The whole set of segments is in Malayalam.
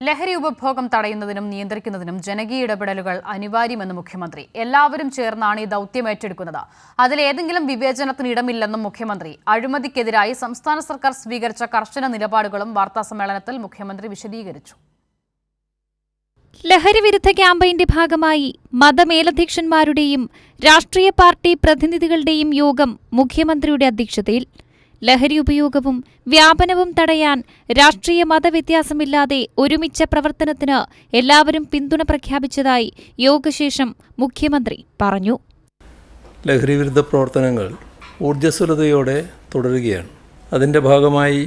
ലഹരി ഉപഭോഗം തടയുന്നതിനും നിയന്ത്രിക്കുന്നതിനും ജനകീയ ഇടപെടലുകൾ അനിവാര്യമെന്ന് മുഖ്യമന്ത്രി. എല്ലാവരും ചേർന്നാണ് ഈ ദൗത്യം ഏറ്റെടുക്കുന്നത്. അതിലേതെങ്കിലും വിവേചനത്തിന് ഇടമില്ലെന്നും മുഖ്യമന്ത്രി. അഴിമതിക്കെതിരായി സംസ്ഥാന സർക്കാർ സ്വീകരിച്ച കർശന നിലപാടുകളും വാർത്താസമ്മേളനത്തിൽ മുഖ്യമന്ത്രി വിശദീകരിച്ചു. ലഹരിവിരുദ്ധ ക്യാമ്പയിന്റെ ഭാഗമായി മതമേലധ്യക്ഷന്മാരുടെയും രാഷ്ട്രീയ പാർട്ടി പ്രതിനിധികളുടെയും യോഗം മുഖ്യമന്ത്രിയുടെ അധ്യക്ഷതയിൽ. ലഹരി ഉപയോഗവും വ്യാപനവും തടയാൻ രാഷ്ട്രീയ മതവ്യത്യാസമില്ലാതെ ഒരുമിച്ച പ്രവർത്തനത്തിന് എല്ലാവരും പിന്തുണ പ്രഖ്യാപിച്ചതായി യോഗശേഷം മുഖ്യമന്ത്രി പറഞ്ഞു. ലഹരിവിരുദ്ധ പ്രവർത്തനങ്ങൾ ഊർജ്ജസ്വലതയോടെ തുടരുകയാണ്. അതിൻ്റെ ഭാഗമായി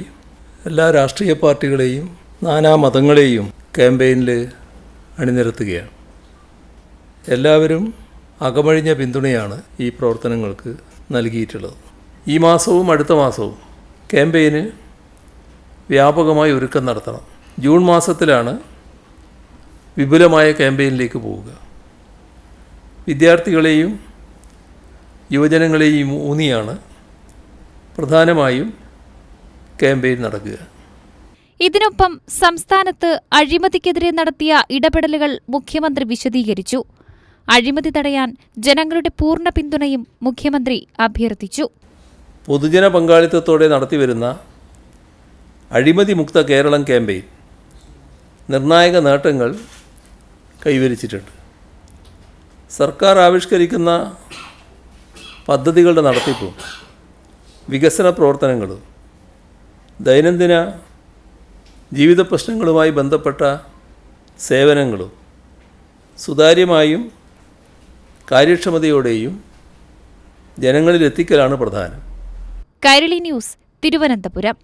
എല്ലാ രാഷ്ട്രീയ പാർട്ടികളെയും നാനാ മതങ്ങളെയും ക്യാമ്പയിനിൽ അണിനിരത്തുകയാണ്. എല്ലാവരും അകമഴിഞ്ഞ പിന്തുണയാണ് ഈ പ്രവർത്തനങ്ങൾക്ക് നൽകിയിട്ടുള്ളത്. ഈ മാസവും അടുത്ത മാസവും ക്യാമ്പയിന് വ്യാപകമായി ഒരുക്കം നടത്തണം. ജൂൺ മാസത്തിലാണ് വിപുലമായ ക്യാമ്പയിനിലേക്ക് പോവുക. വിദ്യാർത്ഥികളെയും യുവജനങ്ങളെയും ഊന്നിയാണ് പ്രധാനമായും ക്യാമ്പയിൻ നടക്കുക. ഇതിനൊപ്പം സംസ്ഥാനത്ത് അഴിമതിക്കെതിരെ നടത്തിയ ഇടപെടലുകൾ മുഖ്യമന്ത്രി വിശദീകരിച്ചു. അഴിമതി തടയാൻ ജനങ്ങളുടെ പൂർണ്ണ പിന്തുണയും മുഖ്യമന്ത്രി അഭ്യർത്ഥിച്ചു. പൊതുജന പങ്കാളിത്തത്തോടെ നടത്തിവരുന്ന അഴിമതി മുക്ത കേരളം ക്യാമ്പയിൻ നിർണായക നേട്ടങ്ങൾ കൈവരിച്ചിട്ടുണ്ട്. സർക്കാർ ആവിഷ്കരിക്കുന്ന പദ്ധതികളുടെ നടത്തിപ്പും വികസന പ്രവർത്തനങ്ങളും ദൈനംദിന ജീവിത പ്രശ്നങ്ങളുമായി ബന്ധപ്പെട്ട സേവനങ്ങളും സുതാര്യമായും കാര്യക്ഷമതയോടെയും ജനങ്ങളിലെത്തിക്കലാണ് പ്രധാനം. കൈരളി ന്യൂസ്, തിരുവനന്തപുരം.